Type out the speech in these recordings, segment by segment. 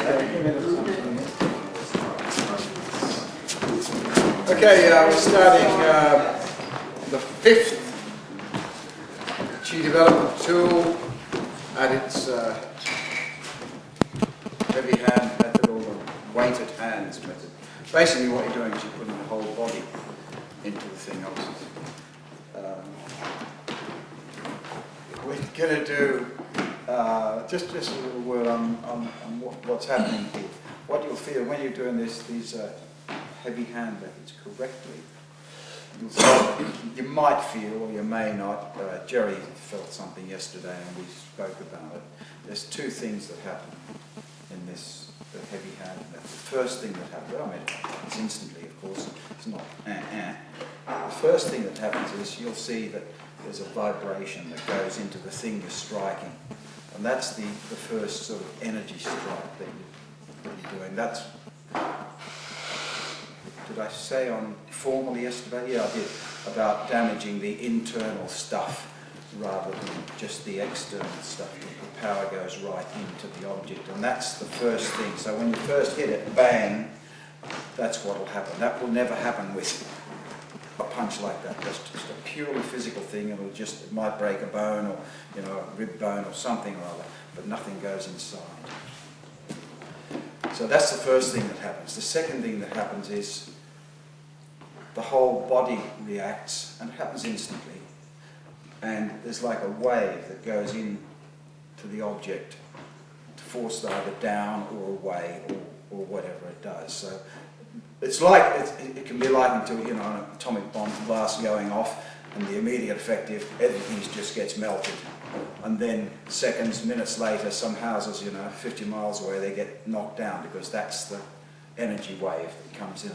Okay, we're starting the fifth Qi development tool at its heavy hand method, or the weighted hands method. Basically what you're doing is you're putting the whole body into the thing. We're going to do just a little word on what's happening here. What you'll feel when you're doing these heavy hand methods correctly, you might feel, or you may not, Jerry felt something yesterday and we spoke about it. There's two things that happen in this the heavy hand method. The first thing that happens, I mean, it's instantly, of course, it's not The first thing that happens is you'll see that there's a vibration that goes into the thing you're striking. And that's the first sort of energy strike that you're doing. That's, did I say on formally yesterday? Yeah, I did, about damaging the internal stuff rather than just the external stuff. The power goes right into the object, and that's the first thing. So when you first hit it, bang, that's what will happen. That will never happen with a punch like that. That's just a purely physical thing. It might break a bone, or a rib bone or something or other, but nothing goes inside. So that's the first thing that happens. The second thing that happens is the whole body reacts, and it happens instantly. And there's like a wave that goes in to the object to force it either down or away or whatever it does. So it's like, it can be likened to, an atomic bomb blast going off, and the immediate effect is everything just gets melted. And then seconds, minutes later, some houses, 50 miles away, they get knocked down because that's the energy wave that comes in,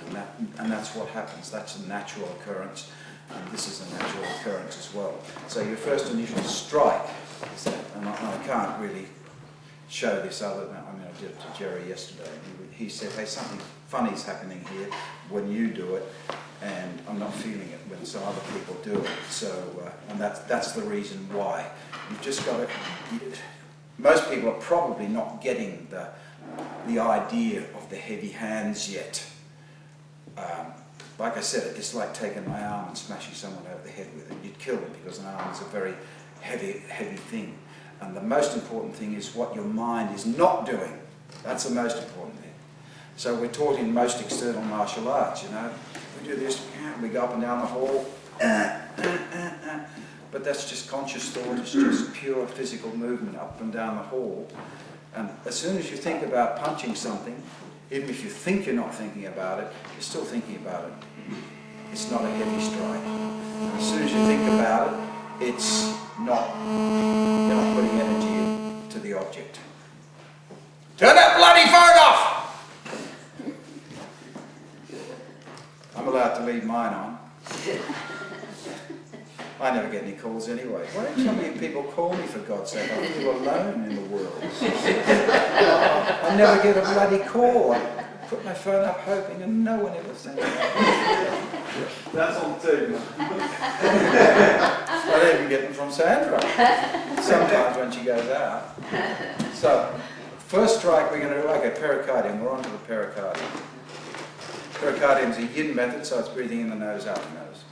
and that's what happens. That's a natural occurrence, and this is a natural occurrence as well. So your first initial strike is that, and I can't really show this other than, I did it to Jerry yesterday. He said, hey, something funny's happening here when you do it, and I'm not feeling it when some other people do it. So, and that's the reason why. You've just got to, most people are probably not getting the idea of the heavy hands yet. Like I said, it's like taking my arm and smashing someone over the head with it. You'd kill them because an arm is a very heavy thing. And the most important thing is what your mind is not doing. That's the most important thing. So we're taught in most external martial arts, we do this, we go up and down the hall, but that's just conscious thought, it's just pure physical movement up and down the hall. And as soon as you think about punching something, even if you think you're not thinking about it, you're still thinking about it. It's not a heavy strike. And as soon as you think about it, it's not, you're not putting energy into the object. Turn that bloody phone off! I'm allowed to leave mine on. I never get any calls anyway. Why don't so many people call me, for God's sake? I live alone in the world. I never get a bloody call. I put my phone up hoping and no one ever sends me. That's on two. I even get them from Sandra. Sometimes when she goes out. So, first strike we're going to do, okay, pericardium. We're on to the pericardium. Pericardium is a yin method, so it's breathing in the nose, out the nose.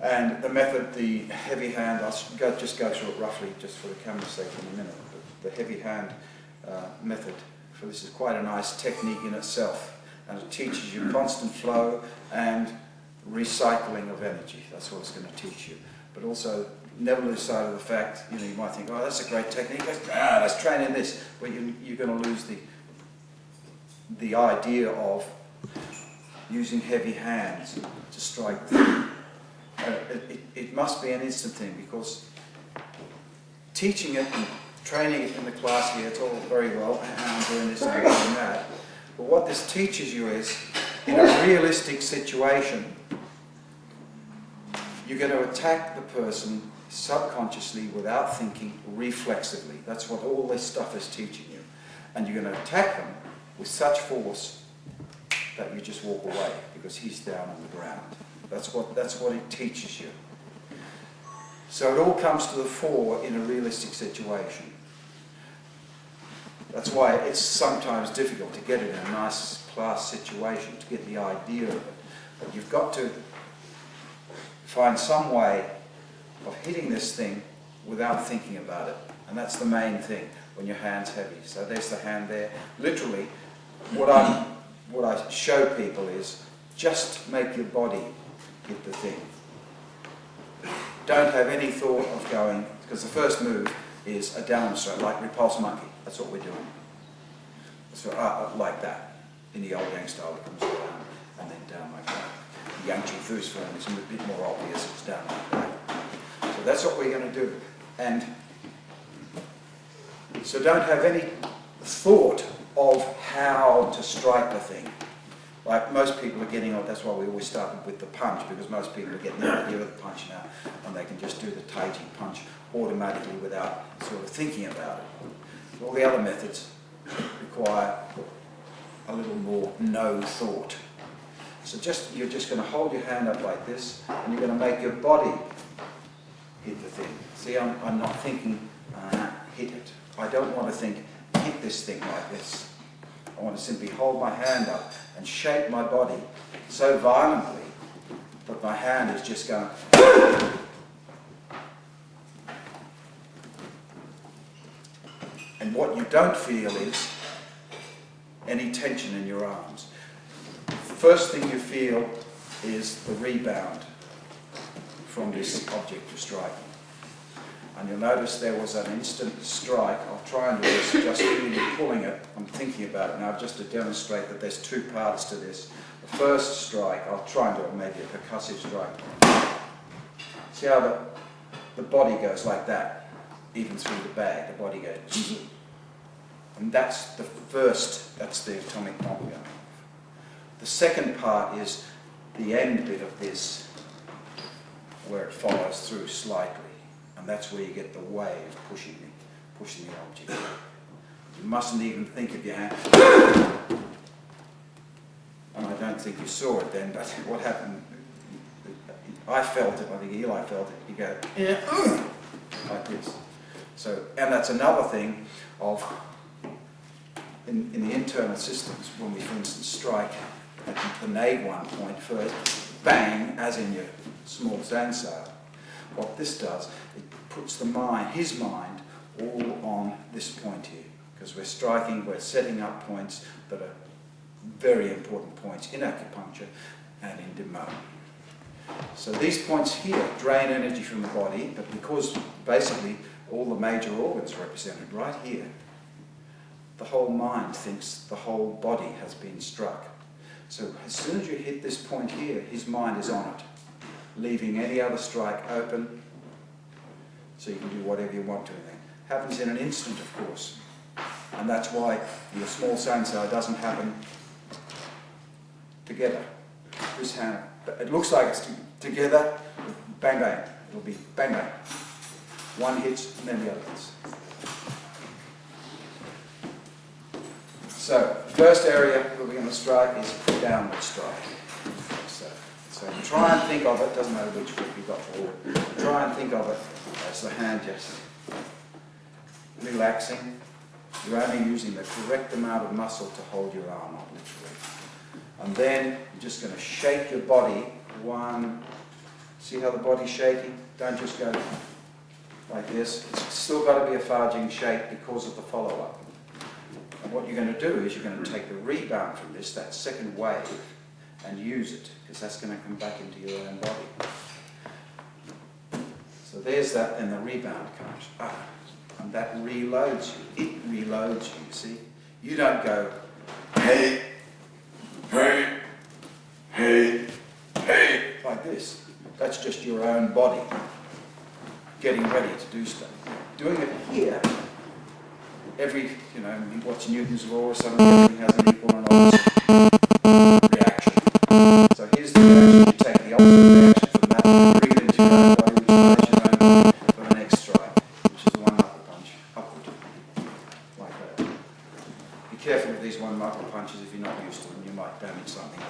And the method, the heavy hand, I'll just go through it roughly, just for the camera's sake in a minute. But the heavy hand method, for this is quite a nice technique in itself. And it teaches you constant flow and recycling of energy. That's what it's going to teach you. But also, never lose sight of the fact, you might think, oh, that's a great technique, let's train in this. But you're going to lose the idea of using heavy hands to strike the thing. It must be an instant thing, because teaching it and training it in the class here, it's all very well, and I'm doing this and I'm doing that. But what this teaches you is, in a realistic situation, you're going to attack the person subconsciously, without thinking, reflexively. That's what all this stuff is teaching you. And you're going to attack them with such force that you just walk away, because he's down on the ground. That's what it teaches you. So it all comes to the fore in a realistic situation. That's why it's sometimes difficult to get it in a nice class situation, to get the idea of it. But you've got to find some way of hitting this thing without thinking about it. And that's the main thing when your hand's heavy. So there's the hand there. Literally, what I show people is just make your body hit the thing. Don't have any thought of going, because the first move is a down stroke, like repulse monkey. That's what we're doing. So like that. In the old Yang style, it comes down and then down like that. The Yang Chi Fu's form is a bit more obvious, it's down like that. So that's what we're going to do. And so don't have any thought of how to strike the thing. Like most people are getting on, that's why we always started with the punch, because most people are getting the idea of the punch now, and they can just do the Tai Chi punch automatically without sort of thinking about it. All the other methods require a little more no thought. So you're just going to hold your hand up like this, and you're going to make your body hit the thing. See, I'm not thinking, hit it. I don't want to think, hit this thing like this. I want to simply hold my hand up and shape my body so violently that my hand is just going to... And what you don't feel is any tension in your arms. First thing you feel is the rebound from this object you're striking. And you'll notice there was an instant strike. I'll try and do this just really pulling it. I'm thinking about it now just to demonstrate that there's two parts to this. The first strike, I'll try and do it maybe a percussive strike. See how the body goes like that, even through the bag, the body goes. And that's the first, that's the atomic bomb going off. The second part is the end bit of this, where it follows through slightly. And that's where you get the wave pushing the object. You mustn't even think of your hand. And I don't think you saw it then, but what happened, I felt it, I think Eli felt it, you go, like this. So, and that's another thing of, in the internal systems, when we, for instance, strike at the nade one point first, bang, as in your small sand sail. What this does, it puts the mind, his mind, all on this point here. Because we're striking, we're setting up points that are very important points in acupuncture and in Demo. So these points here drain energy from the body, but because basically all the major organs are represented right here, the whole mind thinks the whole body has been struck. So as soon as you hit this point here, his mind is on it, leaving any other strike open, so you can do whatever you want to with it. Happens in an instant, of course. And that's why your small sand sail doesn't happen together. This hand, it looks like it's together, bang bang. It'll be bang bang. One hits and then the other hits. So, first area that we're going to strike is downward strike. So try and think of it, doesn't matter which foot you've got forward, try and think of it as the hand just relaxing. You're only using the correct amount of muscle to hold your arm up, literally. And then you're just going to shake your body. One, see how the body's shaking? Don't just go like this. It's still got to be a farging shake because of the follow-up. And what you're going to do is you're going to take the rebound from this, that second wave, and use it, because that's going to come back into your own body. So there's that, and the rebound comes up. And that reloads you. It reloads you, you see. You don't go, hey, hey, hey, hey, like this. That's just your own body getting ready to do stuff. Doing it here, every, you know, what's Newton's law or something, everything has an equal and opposite reaction. So here's the reaction. You take the opposite reaction from that, bring it into your own body, which loads your own body for the next strike, which is the one knuckle punch, upward, like that. Be careful with these one knuckle punches if you're not used to them. You might damage something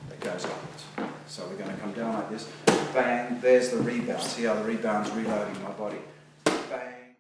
that goes upwards. So we're going to come down like this, bang, there's the rebound. See how the rebound's reloading my body.